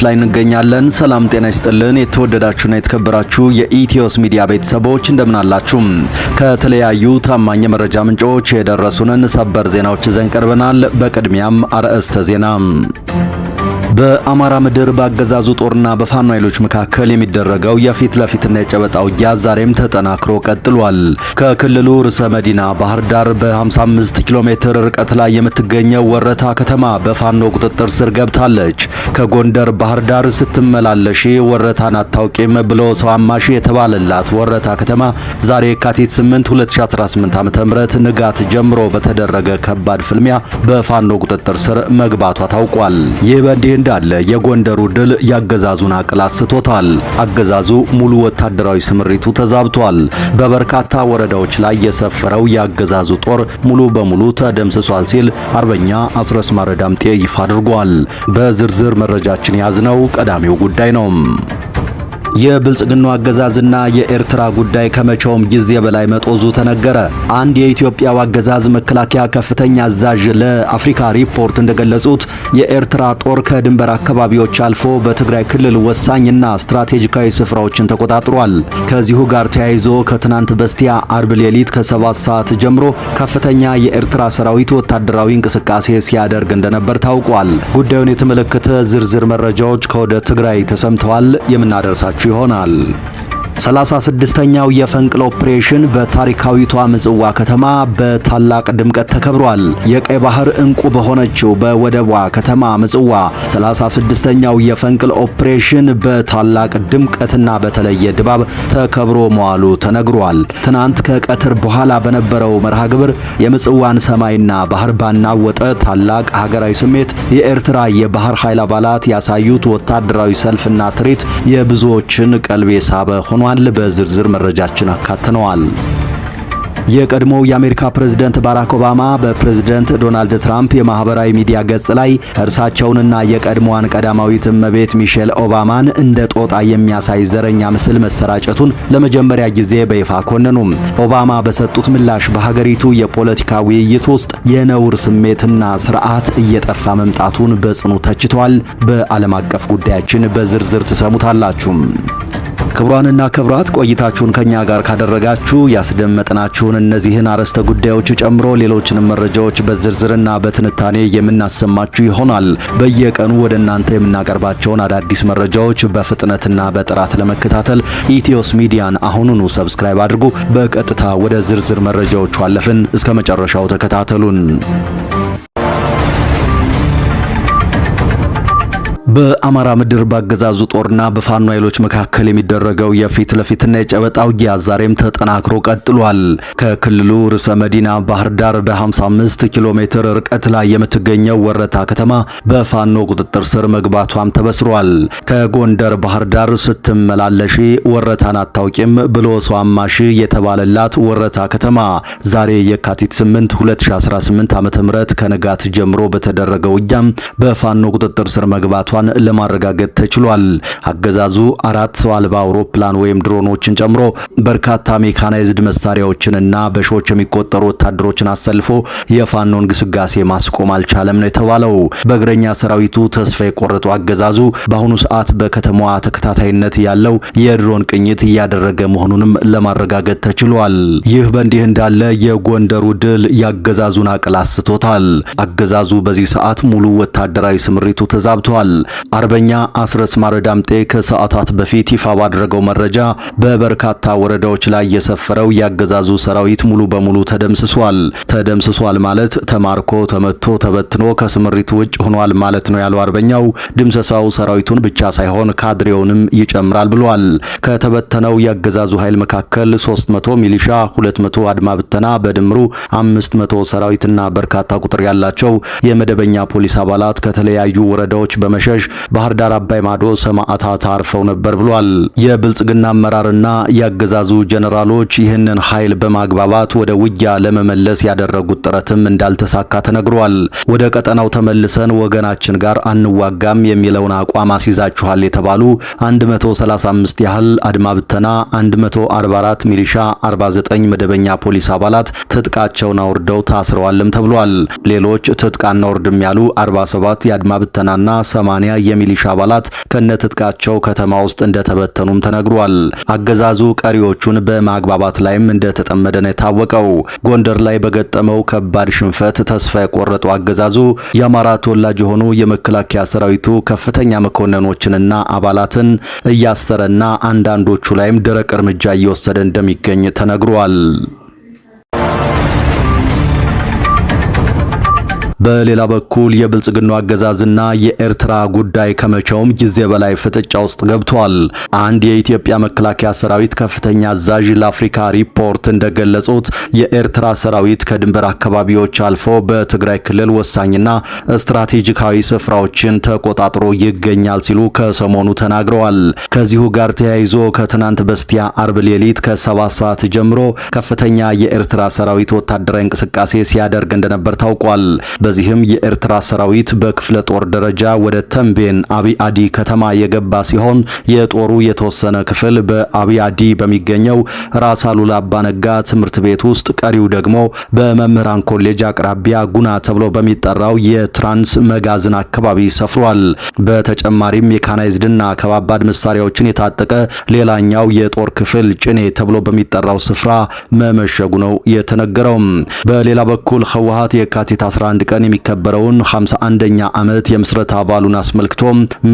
ላይ እንገኛለን። ሰላም ጤና ይስጥልን። የተወደዳችሁና የተከበራችሁ የኢትዮስ ሚዲያ ቤተሰቦች እንደምን አላችሁ? ከተለያዩ ታማኝ መረጃ ምንጮች የደረሱንን ሰበር ዜናዎች ይዘን ቀርበናል። በቅድሚያም አርዕስተ ዜና። በአማራ ምድር በአገዛዙ ጦርና በፋኖ ኃይሎች መካከል የሚደረገው የፊት ለፊትና የጨበጣ ውጊያ ዛሬም ተጠናክሮ ቀጥሏል። ከክልሉ ርዕሰ መዲና ባህር ዳር በ55 ኪሎ ሜትር ርቀት ላይ የምትገኘው ወረታ ከተማ በፋኖ ቁጥጥር ስር ገብታለች። ከጎንደር ባህር ዳር ስትመላለሺ ወረታን አታውቂም ብሎ ሰው አማሽ የተባለላት ወረታ ከተማ ዛሬ የካቲት 8 2018 ዓ.ም ንጋት ጀምሮ በተደረገ ከባድ ፍልሚያ በፋኖ ቁጥጥር ስር መግባቷ ታውቋል። ይህ በእንዲህ እንዳለ የጎንደሩ ድል ያገዛዙን አቅል አስቶታል። አገዛዙ ሙሉ ወታደራዊ ስምሪቱ ተዛብቷል። በበርካታ ወረዳዎች ላይ የሰፈረው ያገዛዙ ጦር ሙሉ በሙሉ ተደምስሷል ሲል አርበኛ አስረስ ማረ ዳምጤ ይፋ አድርጓል። በዝርዝር መረጃችን ያዝነው ቀዳሚው ጉዳይ ነው። የብልጽግናው አገዛዝና የኤርትራ ጉዳይ ከመቼውም ጊዜ በላይ መጦዙ ተነገረ። አንድ የኢትዮጵያ አገዛዝ መከላከያ ከፍተኛ አዛዥ ለአፍሪካ ሪፖርት እንደገለጹት የኤርትራ ጦር ከድንበር አካባቢዎች አልፎ በትግራይ ክልል ወሳኝና ስትራቴጂካዊ ስፍራዎችን ተቆጣጥሯል። ከዚሁ ጋር ተያይዞ ከትናንት በስቲያ አርብ ሌሊት ከ7 ሰዓት ጀምሮ ከፍተኛ የኤርትራ ሰራዊት ወታደራዊ እንቅስቃሴ ሲያደርግ እንደነበር ታውቋል። ጉዳዩን የተመለከተ ዝርዝር መረጃዎች ከወደ ትግራይ ተሰምተዋል የምናደርሳችሁ ይሆናል። 36ኛው የፈንቅል ኦፕሬሽን በታሪካዊቷ ምጽዋ ከተማ በታላቅ ድምቀት ተከብሯል። የቀይ ባህር እንቁ በሆነችው በወደቧ ከተማ ምጽዋ 36ኛው የፈንቅል ኦፕሬሽን በታላቅ ድምቀትና በተለየ ድባብ ተከብሮ መዋሉ ተነግሯል። ትናንት ከቀትር በኋላ በነበረው መርሃ ግብር የምጽዋን ሰማይና ባህር ባናወጠ ታላቅ ሀገራዊ ስሜት የኤርትራ የባህር ኃይል አባላት ያሳዩት ወታደራዊ ሰልፍና ትርኢት የብዙዎችን ቀልብ የሳበ ሆኗል። በዝርዝር መረጃችን አካተነዋል። የቀድሞው የአሜሪካ ፕሬዝዳንት ባራክ ኦባማ በፕሬዝዳንት ዶናልድ ትራምፕ የማህበራዊ ሚዲያ ገጽ ላይ እርሳቸውንና የቀድሞዋን ቀዳማዊት እመቤት ሚሼል ኦባማን እንደ ጦጣ የሚያሳይ ዘረኛ ምስል መሰራጨቱን ለመጀመሪያ ጊዜ በይፋ ኮነኑ። ኦባማ በሰጡት ምላሽ በሀገሪቱ የፖለቲካ ውይይት ውስጥ የነውር ስሜትና ስርዓት እየጠፋ መምጣቱን በጽኑ ተችተዋል። በዓለም አቀፍ ጉዳያችን በዝርዝር ትሰሙታላችሁ። ክቡራንና ክቡራት ቆይታችሁን ከኛ ጋር ካደረጋችሁ ያስደመጥናችሁን እነዚህን አርዕስተ ጉዳዮች ጨምሮ ሌሎችንም መረጃዎች በዝርዝርና በትንታኔ የምናሰማችሁ ይሆናል። በየቀኑ ወደ እናንተ የምናቀርባቸውን አዳዲስ መረጃዎች በፍጥነትና በጥራት ለመከታተል ኢትዮስ ሚዲያን አሁኑኑ ሰብስክራይብ አድርጉ። በቀጥታ ወደ ዝርዝር መረጃዎቹ አለፍን። እስከ መጨረሻው ተከታተሉን። በአማራ ምድር ባገዛዙ ጦርና በፋኖ ኃይሎች መካከል የሚደረገው የፊት ለፊትና የጨበጣ ውጊያ ዛሬም ተጠናክሮ ቀጥሏል። ከክልሉ ርዕሰ መዲና ባህር ዳር በ55 ኪሎ ሜትር ርቀት ላይ የምትገኘው ወረታ ከተማ በፋኖ ቁጥጥር ስር መግባቷም ተበስሯል። ከጎንደር ባህር ዳር ስትመላለሺ ወረታን አታውቂም ብሎ ሰው አማሽ የተባለላት ወረታ ከተማ ዛሬ የካቲት 8 2018 ዓ.ም ከንጋት ጀምሮ በተደረገው ውጊያም በፋኖ ቁጥጥር ስር መግባቷ ለማረጋገጥ ተችሏል። አገዛዙ 4 ሰው አልባ አውሮፕላን ወይም ድሮኖችን ጨምሮ በርካታ ሜካናይዝድ መሳሪያዎችንና በሺዎች የሚቆጠሩ ወታደሮችን አሰልፎ የፋኖን ግስጋሴ ማስቆም አልቻለም ነው የተባለው። በእግረኛ ሰራዊቱ ተስፋ የቆረጠው አገዛዙ በአሁኑ ሰዓት በከተማዋ ተከታታይነት ያለው የድሮን ቅኝት እያደረገ መሆኑንም ለማረጋገጥ ተችሏል። ይህ በእንዲህ እንዳለ የጎንደሩ ድል ያገዛዙን አቅል አስቶታል። አገዛዙ በዚህ ሰዓት ሙሉ ወታደራዊ ስምሪቱ ተዛብቷል። አርበኛ አስረስ ማረ ዳምጤ ከሰዓታት በፊት ይፋ ባደረገው መረጃ በበርካታ ወረዳዎች ላይ የሰፈረው ያገዛዙ ሰራዊት ሙሉ በሙሉ ተደምስሷል። ተደምስሷል ማለት ተማርኮ ተመቶ ተበትኖ ከስምሪቱ ውጭ ሆኗል ማለት ነው ያለው አርበኛው ድምሰሳው ሰራዊቱን ብቻ ሳይሆን ካድሬውንም ይጨምራል ብሏል። ከተበተነው ያገዛዙ ኃይል መካከል 300 ሚሊሻ፣ 200 አድማ ብተና በድምሩ 500 ሰራዊትና በርካታ ቁጥር ያላቸው የመደበኛ ፖሊስ አባላት ከተለያዩ ወረዳዎች በመሸሽ ባህር ዳር አባይ ማዶ ሰማዕታት አርፈው ነበር ብሏል። የብልጽግና አመራርና ያገዛዙ ጀነራሎች ይህንን ኃይል በማግባባት ወደ ውጊያ ለመመለስ ያደረጉት ጥረትም እንዳልተሳካ ተነግሯል። ወደ ቀጠናው ተመልሰን ወገናችን ጋር አንዋጋም የሚለውን አቋም አስይዛችኋል የተባሉ 135 ያህል አድማ ብተና፣ 144 ሚሊሻ፣ 49 መደበኛ ፖሊስ አባላት ትጥቃቸውን አውርደው ታስረዋልም ተብሏል። ሌሎች ትጥቅ አናወርድም ያሉ 47 የአድማ ብተናና 80 80 የሚሊሻ አባላት ከነትጥቃቸው ከተማ ውስጥ እንደተበተኑም ተነግሯል። አገዛዙ ቀሪዎቹን በማግባባት ላይም እንደተጠመደ ነው የታወቀው። ጎንደር ላይ በገጠመው ከባድ ሽንፈት ተስፋ የቆረጠው አገዛዙ የአማራ ተወላጅ የሆኑ የመከላከያ ሰራዊቱ ከፍተኛ መኮንኖችንና አባላትን እያሰረና አንዳንዶቹ ላይም ደረቅ እርምጃ እየወሰደ እንደሚገኝ ተነግሯል። በሌላ በኩል የብልጽግናው አገዛዝና የኤርትራ ጉዳይ ከመቼውም ጊዜ በላይ ፍጥጫ ውስጥ ገብቷል። አንድ የኢትዮጵያ መከላከያ ሰራዊት ከፍተኛ አዛዥ ለአፍሪካ ሪፖርት እንደገለጹት የኤርትራ ሰራዊት ከድንበር አካባቢዎች አልፎ በትግራይ ክልል ወሳኝና ስትራቴጂካዊ ስፍራዎችን ተቆጣጥሮ ይገኛል ሲሉ ከሰሞኑ ተናግረዋል። ከዚሁ ጋር ተያይዞ ከትናንት በስቲያ አርብ ሌሊት ከ7 ሰዓት ጀምሮ ከፍተኛ የኤርትራ ሰራዊት ወታደራዊ እንቅስቃሴ ሲያደርግ እንደነበር ታውቋል። በዚህም የኤርትራ ሰራዊት በክፍለ ጦር ደረጃ ወደ ተንቤን አቢአዲ ከተማ የገባ ሲሆን የጦሩ የተወሰነ ክፍል በአቢአዲ በሚገኘው ራስ አሉላ አባነጋ ትምህርት ቤት ውስጥ፣ ቀሪው ደግሞ በመምህራን ኮሌጅ አቅራቢያ ጉና ተብሎ በሚጠራው የትራንስ መጋዘን አካባቢ ሰፍሯል። በተጨማሪም የካናይዝድና ከባባድ መሳሪያዎችን የታጠቀ ሌላኛው የጦር ክፍል ጭኔ ተብሎ በሚጠራው ስፍራ መመሸጉ ነው የተነገረው። በሌላ በኩል ህወሓት የካቲት 11 ቀን የሚከበረውን 51ኛ ዓመት የምስረታ በዓሉን አስመልክቶ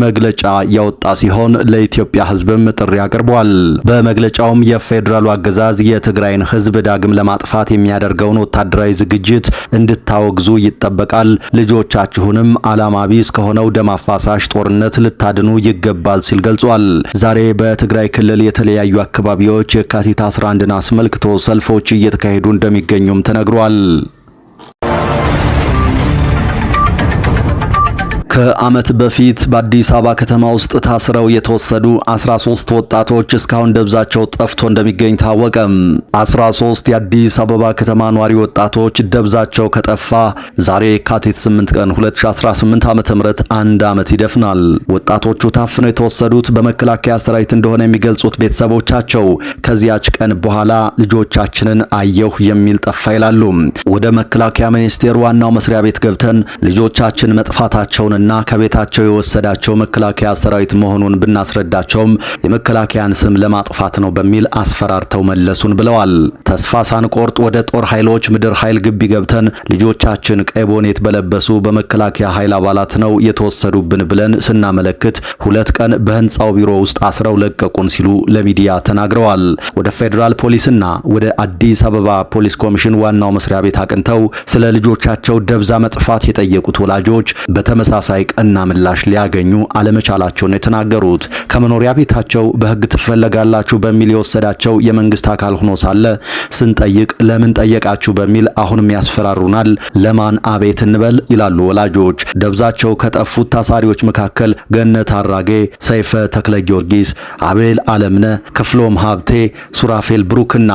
መግለጫ ያወጣ ሲሆን ለኢትዮጵያ ሕዝብም ጥሪ አቅርቧል። በመግለጫውም የፌዴራሉ አገዛዝ የትግራይን ሕዝብ ዳግም ለማጥፋት የሚያደርገውን ወታደራዊ ዝግጅት እንድታወግዙ ይጠበቃል፣ ልጆቻችሁንም ዓላማ ቢስ ከሆነው ደም አፋሳሽ ጦርነት ልታድኑ ይገባል ሲል ገልጿል። ዛሬ በትግራይ ክልል የተለያዩ አካባቢዎች የካቲት 11ን አስመልክቶ ሰልፎች እየተካሄዱ እንደሚገኙም ተነግሯል። ከዓመት በፊት በአዲስ አበባ ከተማ ውስጥ ታስረው የተወሰዱ 13 ወጣቶች እስካሁን ደብዛቸው ጠፍቶ እንደሚገኝ ታወቀ። 13 የአዲስ አበባ ከተማ ኗሪ ወጣቶች ደብዛቸው ከጠፋ ዛሬ የካቲት 8 ቀን 2018 ዓ.ም አንድ ዓመት ይደፍናል። ወጣቶቹ ታፍነው የተወሰዱት በመከላከያ ሰራዊት እንደሆነ የሚገልጹት ቤተሰቦቻቸው ከዚያች ቀን በኋላ ልጆቻችንን አየሁ የሚል ጠፋ ይላሉ። ወደ መከላከያ ሚኒስቴር ዋናው መስሪያ ቤት ገብተን ልጆቻችን መጥፋታቸውን እና ከቤታቸው የወሰዳቸው መከላከያ ሰራዊት መሆኑን ብናስረዳቸውም የመከላከያን ስም ለማጥፋት ነው በሚል አስፈራርተው መለሱን ብለዋል። ተስፋ ሳንቆርጥ ወደ ጦር ኃይሎች ምድር ኃይል ግቢ ገብተን ልጆቻችን ቀይ ቦኔት በለበሱ በመከላከያ ኃይል አባላት ነው የተወሰዱብን ብለን ስናመለክት 2 ቀን በህንጻው ቢሮ ውስጥ አስረው ለቀቁን ሲሉ ለሚዲያ ተናግረዋል። ወደ ፌዴራል ፖሊስና ወደ አዲስ አበባ ፖሊስ ኮሚሽን ዋናው መስሪያ ቤት አቅንተው ስለ ልጆቻቸው ደብዛ መጥፋት የጠየቁት ወላጆች በተመሳሳይ ቀና ምላሽ ሊያገኙ አለመቻላቸውን የተናገሩት ከመኖሪያ ቤታቸው በህግ ትፈለጋላችሁ በሚል የወሰዳቸው የመንግስት አካል ሆኖ ሳለ ስንጠይቅ ለምን ጠየቃችሁ በሚል አሁንም ያስፈራሩናል፣ ለማን አቤት እንበል ይላሉ ወላጆች። ደብዛቸው ከጠፉት ታሳሪዎች መካከል ገነት አራጌ፣ ሰይፈ ተክለ ጊዮርጊስ፣ አቤል አለምነ፣ ክፍሎም ሀብቴ፣ ሱራፌል ብሩክና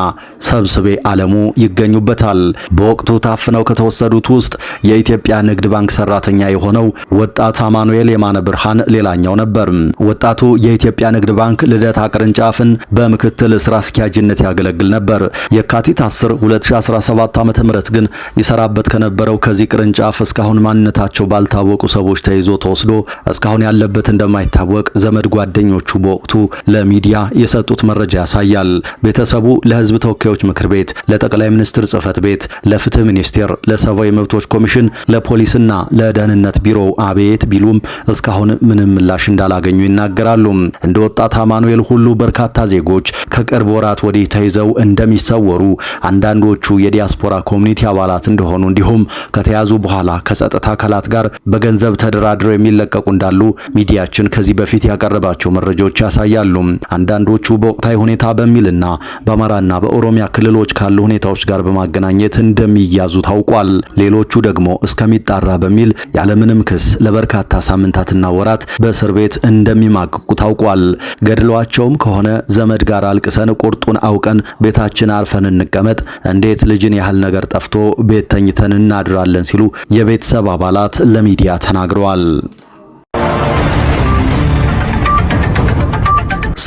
ሰብስቤ አለሙ ይገኙበታል። በወቅቱ ታፍነው ከተወሰዱት ውስጥ የኢትዮጵያ ንግድ ባንክ ሰራተኛ የሆነው ወጣት አማኑኤል የማነ ብርሃን ሌላኛው ነበር። ወጣቱ የኢትዮጵያ ንግድ ባንክ ልደታ ቅርንጫፍን በምክትል ስራ አስኪያጅነት ያገለግል ነበር። የካቲት 10 2017 ዓ.ም ግን ይሰራበት ከነበረው ከዚህ ቅርንጫፍ እስካሁን ማንነታቸው ባልታወቁ ሰዎች ተይዞ ተወስዶ እስካሁን ያለበት እንደማይታወቅ ዘመድ ጓደኞቹ በወቅቱ ለሚዲያ የሰጡት መረጃ ያሳያል። ቤተሰቡ ለህዝብ ተወካዮች ምክር ቤት፣ ለጠቅላይ ሚኒስትር ጽህፈት ቤት፣ ለፍትህ ሚኒስቴር፣ ለሰብአዊ መብቶች ኮሚሽን፣ ለፖሊስና ለደህንነት ቢሮ አቤት ቢሉም እስካሁን ምንም ምላሽ እንዳላገኙ ይናገራሉ። እንደ ወጣት አማኑኤል ሁሉ በርካታ ዜጎች ከቅርብ ወራት ወዲህ ተይዘው እንደሚሰወሩ፣ አንዳንዶቹ የዲያስፖራ ኮሚኒቲ አባላት እንደሆኑ እንዲሁም ከተያዙ በኋላ ከጸጥታ አካላት ጋር በገንዘብ ተደራድረው የሚለቀቁ እንዳሉ ሚዲያችን ከዚህ በፊት ያቀረባቸው መረጃዎች ያሳያሉ። አንዳንዶቹ በወቅታዊ ሁኔታ በሚልና በአማራና በኦሮሚያ ክልሎች ካሉ ሁኔታዎች ጋር በማገናኘት እንደሚያዙ ታውቋል። ሌሎቹ ደግሞ እስከሚጣራ በሚል ያለምንም ክስ ለበርካታ ሳምንታትና ወራት በእስር ቤት እንደሚማቅቁ ታውቋል። ገድሏቸውም ከሆነ ዘመድ ጋር አልቅሰን ቁርጡን አውቀን ቤታችን አርፈን እንቀመጥ፣ እንዴት ልጅን ያህል ነገር ጠፍቶ ቤት ተኝተን እናድራለን ሲሉ የቤተሰብ አባላት ለሚዲያ ተናግረዋል።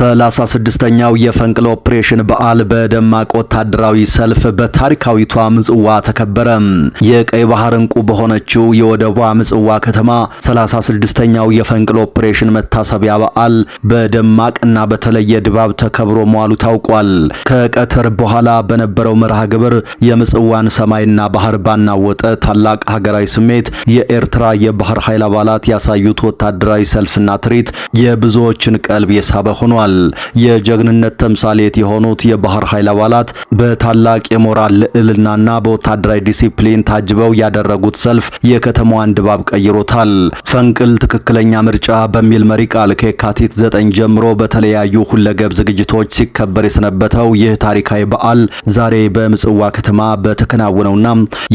36ኛው የፈንቅል ኦፕሬሽን በዓል በደማቅ ወታደራዊ ሰልፍ በታሪካዊቷ ምጽዋ ተከበረ። የቀይ ባህር እንቁ በሆነችው የወደቧ ምጽዋ ከተማ 36ኛው የፈንቅል ኦፕሬሽን መታሰቢያ በዓል በደማቅና በተለየ ድባብ ተከብሮ መዋሉ ታውቋል። ከቀትር በኋላ በነበረው መርሃ ግብር የምጽዋን ሰማይና ባህር ባናወጠ ታላቅ ሀገራዊ ስሜት የኤርትራ የባህር ኃይል አባላት ያሳዩት ወታደራዊ ሰልፍና ትርኢት የብዙዎችን ቀልብ የሳበ ሆኗል። የጀግንነት ተምሳሌት የሆኑት የባህር ኃይል አባላት በታላቅ የሞራል ልዕልናና በወታደራዊ ዲሲፕሊን ታጅበው ያደረጉት ሰልፍ የከተማዋን ድባብ ቀይሮታል። ፈንቅል ትክክለኛ ምርጫ በሚል መሪ ቃል ከየካቲት 9 ጀምሮ በተለያዩ ሁለገብ ዝግጅቶች ሲከበር የሰነበተው ይህ ታሪካዊ በዓል ዛሬ በምጽዋ ከተማ በተከናወነውና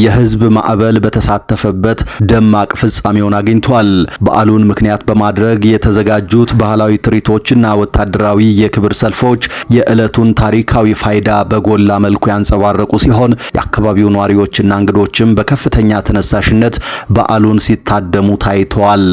የህዝብ ማዕበል በተሳተፈበት ደማቅ ፍጻሜውን አግኝቷል። በዓሉን ምክንያት በማድረግ የተዘጋጁት ባህላዊ ትርኢቶችና ወታደራዊ የክብር ሰልፎች የዕለቱን ታሪካዊ ፋይዳ በጎላ መልኩ ያንጸባረቁ ሲሆን የአካባቢው ነዋሪዎችና እንግዶችም በከፍተኛ ተነሳሽነት በዓሉን ሲታደሙ ታይተዋል።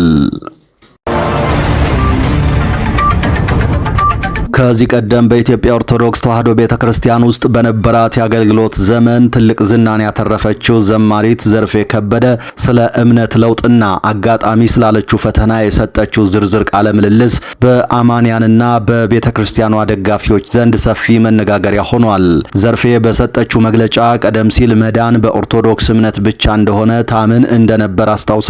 ከዚህ ቀደም በኢትዮጵያ ኦርቶዶክስ ተዋሕዶ ቤተክርስቲያን ውስጥ በነበራት የአገልግሎት ዘመን ትልቅ ዝናን ያተረፈችው ዘማሪት ዘርፌ ከበደ ስለ እምነት ለውጥና አጋጣሚ ስላለችው ፈተና የሰጠችው ዝርዝር ቃለ ምልልስ በአማንያንና በቤተክርስቲያኗ ደጋፊዎች ዘንድ ሰፊ መነጋገሪያ ሆኗል። ዘርፌ በሰጠችው መግለጫ ቀደም ሲል መዳን በኦርቶዶክስ እምነት ብቻ እንደሆነ ታምን እንደነበር አስታውሳ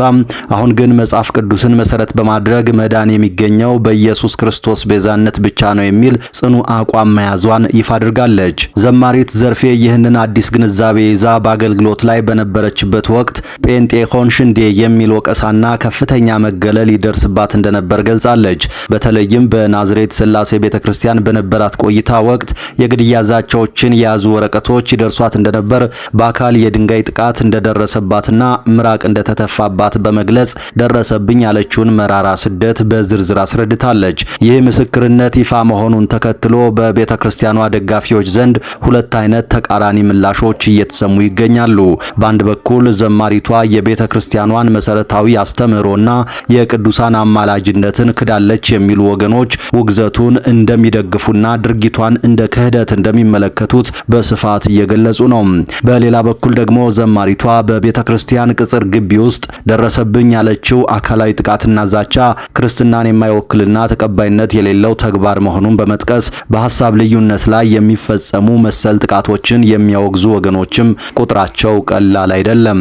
አሁን ግን መጽሐፍ ቅዱስን መሰረት በማድረግ መዳን የሚገኘው በኢየሱስ ክርስቶስ ቤዛነት ብቻ ነው የሚል ጽኑ አቋም መያዟን ይፋ አድርጋለች። ዘማሪት ዘርፌ ይህንን አዲስ ግንዛቤ ይዛ በአገልግሎት ላይ በነበረችበት ወቅት ጴንጤ ሆንሽ እንዴ የሚል ወቀሳና ከፍተኛ መገለል ይደርስባት እንደነበር ገልጻለች። በተለይም በናዝሬት ሥላሴ ቤተክርስቲያን በነበራት ቆይታ ወቅት የግድያ ዛቻዎችን የያዙ ወረቀቶች ይደርሷት እንደነበር፣ በአካል የድንጋይ ጥቃት እንደደረሰባትና ምራቅ እንደተተፋባት በመግለጽ ደረሰብኝ ያለችውን መራራ ስደት በዝርዝር አስረድታለች። ይህ ምስክርነት ይፋ መሆኑን ተከትሎ በቤተክርስቲያኗ ደጋፊዎች ዘንድ ሁለት አይነት ተቃራኒ ምላሾች እየተሰሙ ይገኛሉ። በአንድ በኩል ዘማሪቷ የቤተክርስቲያኗን መሰረታዊ አስተምህሮና የቅዱሳን አማላጅነትን ክዳለች የሚሉ ወገኖች ውግዘቱን እንደሚደግፉና ድርጊቷን እንደ ክህደት እንደሚመለከቱት በስፋት እየገለጹ ነው። በሌላ በኩል ደግሞ ዘማሪቷ በቤተክርስቲያን ቅጽር ግቢ ውስጥ ደረሰብኝ ያለችው አካላዊ ጥቃትና ዛቻ ክርስትናን የማይወክልና ተቀባይነት የሌለው ተግባር መሆኑን በመጥቀስ በሐሳብ ልዩነት ላይ የሚፈጸሙ መሰል ጥቃቶችን የሚያወግዙ ወገኖችም ቁጥራቸው ቀላል አይደለም።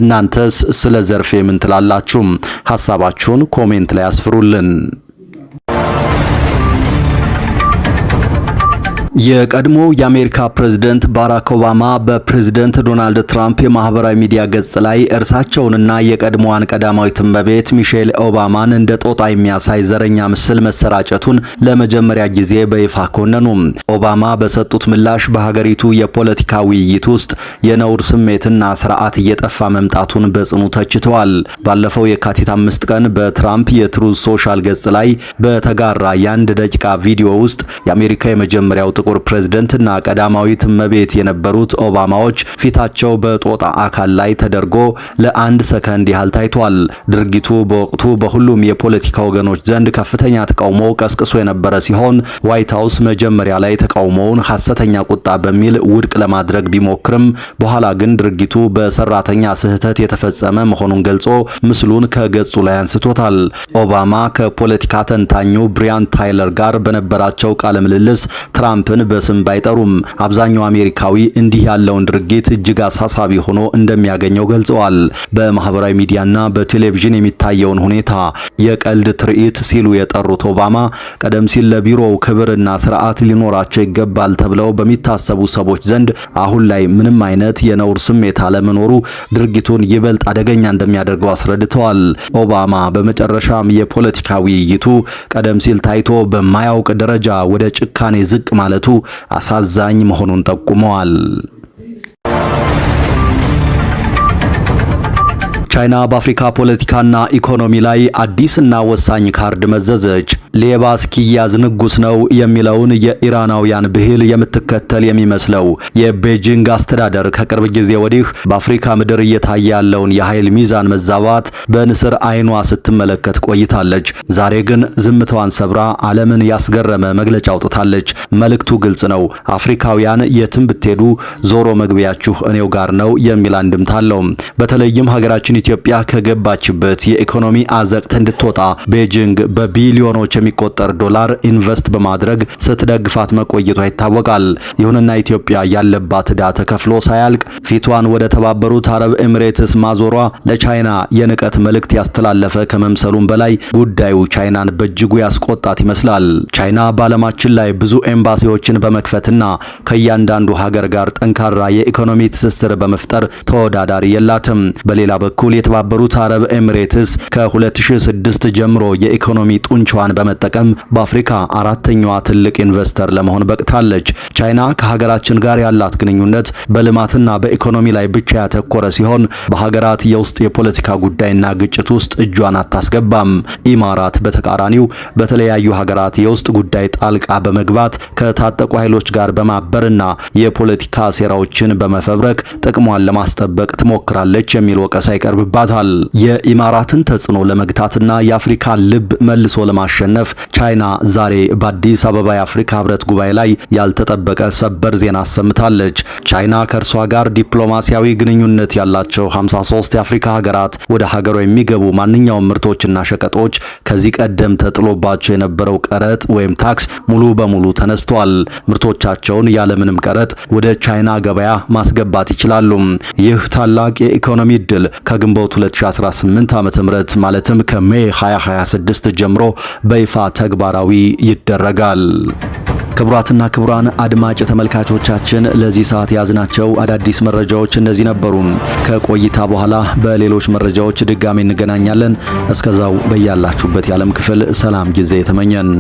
እናንተስ ስለ ዘርፌ ምን ትላላችሁ? ሐሳባችሁን ኮሜንት ላይ አስፍሩልን። የቀድሞው የአሜሪካ ፕሬዝዳንት ባራክ ኦባማ በፕሬዝዳንት ዶናልድ ትራምፕ የማህበራዊ ሚዲያ ገጽ ላይ እርሳቸውንና የቀድሞዋን ቀዳማዊት እመቤት ሚሼል ኦባማን እንደ ጦጣ የሚያሳይ ዘረኛ ምስል መሰራጨቱን ለመጀመሪያ ጊዜ በይፋ ኮነኑ። ኦባማ በሰጡት ምላሽ በሀገሪቱ የፖለቲካ ውይይት ውስጥ የነውር ስሜትና ስርዓት እየጠፋ መምጣቱን በጽኑ ተችተዋል። ባለፈው የካቲት 5 ቀን በትራምፕ የትሩዝ ሶሻል ገጽ ላይ በተጋራ የ1 ደቂቃ ቪዲዮ ውስጥ የአሜሪካ የመጀመሪያው ጥቁር ፕሬዝዳንትና ቀዳማዊት እመቤት የነበሩት ኦባማዎች ፊታቸው በጦጣ አካል ላይ ተደርጎ ለአንድ ሰከንድ ያህል ታይቷል። ድርጊቱ በወቅቱ በሁሉም የፖለቲካ ወገኖች ዘንድ ከፍተኛ ተቃውሞ ቀስቅሶ የነበረ ሲሆን ዋይት ሃውስ መጀመሪያ ላይ ተቃውሞውን ሐሰተኛ ቁጣ በሚል ውድቅ ለማድረግ ቢሞክርም በኋላ ግን ድርጊቱ በሰራተኛ ስህተት የተፈጸመ መሆኑን ገልጾ ምስሉን ከገጹ ላይ አንስቶታል። ኦባማ ከፖለቲካ ተንታኙ ብሪያን ታይለር ጋር በነበራቸው ቃለ ምልልስ ትራምፕን በስም ባይጠሩም አብዛኛው አሜሪካዊ እንዲህ ያለውን ድርጊት እጅግ አሳሳቢ ሆኖ እንደሚያገኘው ገልጸዋል። በማህበራዊ ሚዲያና በቴሌቪዥን የሚታየውን ሁኔታ የቀልድ ትርኢት ሲሉ የጠሩት ኦባማ ቀደም ሲል ለቢሮው ክብርና ስርዓት ሊኖራቸው ይገባል ተብለው በሚታሰቡ ሰዎች ዘንድ አሁን ላይ ምንም አይነት የነውር ስሜት አለመኖሩ ድርጊቱን ይበልጥ አደገኛ እንደሚያደርገው አስረድተዋል። ኦባማ በመጨረሻም የፖለቲካ ውይይቱ ቀደም ሲል ታይቶ በማያውቅ ደረጃ ወደ ጭካኔ ዝቅ ማለቱ አሳዛኝ መሆኑን ጠቁመዋል። ቻይና በአፍሪካ ፖለቲካና ኢኮኖሚ ላይ አዲስና ወሳኝ ካርድ መዘዘች። ሌባ እስኪያዝ ንጉስ ነው የሚለውን የኢራናውያን ብሂል የምትከተል የሚመስለው የቤጂንግ አስተዳደር ከቅርብ ጊዜ ወዲህ በአፍሪካ ምድር እየታየ ያለውን የኃይል ሚዛን መዛባት በንስር አይኗ ስትመለከት ቆይታለች። ዛሬ ግን ዝምታዋን ሰብራ ዓለምን ያስገረመ መግለጫ አውጥታለች። መልእክቱ ግልጽ ነው። አፍሪካውያን የትም ብትሄዱ ዞሮ መግቢያችሁ እኔው ጋር ነው የሚል አንድምታ አለው። በተለይም ሀገራችን ኢትዮጵያ ከገባችበት የኢኮኖሚ አዘቅት እንድትወጣ ቤጂንግ በቢሊዮኖች የሚቆጠር ዶላር ኢንቨስት በማድረግ ስትደግፋት መቆየቷ ይታወቃል። ይሁንና ኢትዮጵያ ያለባት ዕዳ ተከፍሎ ሳያልቅ ፊቷን ወደ ተባበሩት አረብ ኤሚሬትስ ማዞሯ ለቻይና የንቀት መልእክት ያስተላለፈ ከመምሰሉም በላይ ጉዳዩ ቻይናን በእጅጉ ያስቆጣት ይመስላል። ቻይና በዓለማችን ላይ ብዙ ኤምባሲዎችን በመክፈትና ከእያንዳንዱ ሀገር ጋር ጠንካራ የኢኮኖሚ ትስስር በመፍጠር ተወዳዳሪ የላትም። በሌላ በኩል የተባበሩት አረብ ኤሚሬትስ ከ2006 ጀምሮ የኢኮኖሚ ጡንቻዋን በመጠቀም በአፍሪካ አራተኛዋ ትልቅ ኢንቨስተር ለመሆን በቅታለች። ቻይና ከሀገራችን ጋር ያላት ግንኙነት በልማትና በኢኮኖሚ ላይ ብቻ ያተኮረ ሲሆን በሀገራት የውስጥ የፖለቲካ ጉዳይና ግጭት ውስጥ እጇን አታስገባም። ኢማራት በተቃራኒው በተለያዩ ሀገራት የውስጥ ጉዳይ ጣልቃ በመግባት ከታጠቁ ኃይሎች ጋር በማበርና የፖለቲካ ሴራዎችን በመፈብረክ ጥቅሟን ለማስጠበቅ ትሞክራለች የሚል ወቀሳ ይቀርብባታል። የኢማራትን ተጽዕኖ ለመግታትና የአፍሪካን ልብ መልሶ ለማሸነፍ ቻይና ዛሬ በአዲስ አበባ የአፍሪካ ህብረት ጉባኤ ላይ ያልተጠበቀ ሰበር ዜና አሰምታለች። ቻይና ከእርሷ ጋር ዲፕሎማሲያዊ ግንኙነት ያላቸው 53 የአፍሪካ ሀገራት ወደ ሀገሯ የሚገቡ ማንኛውም ምርቶችና ሸቀጦች ከዚህ ቀደም ተጥሎባቸው የነበረው ቀረጥ ወይም ታክስ ሙሉ በሙሉ ተነስቷል። ምርቶቻቸውን ያለምንም ቀረጥ ወደ ቻይና ገበያ ማስገባት ይችላሉ። ይህ ታላቅ የኢኮኖሚ ድል ከግንቦት 2018 ዓ.ም ማለትም ከሜይ 2026 ጀምሮ በይፋ ተግባራዊ ይደረጋል። ክቡራትና ክቡራን አድማጭ ተመልካቾቻችን ለዚህ ሰዓት ያዝናቸው አዳዲስ መረጃዎች እነዚህ ነበሩ። ከቆይታ በኋላ በሌሎች መረጃዎች ድጋሚ እንገናኛለን። እስከዛው በያላችሁበት የዓለም ክፍል ሰላም ጊዜ ተመኘን።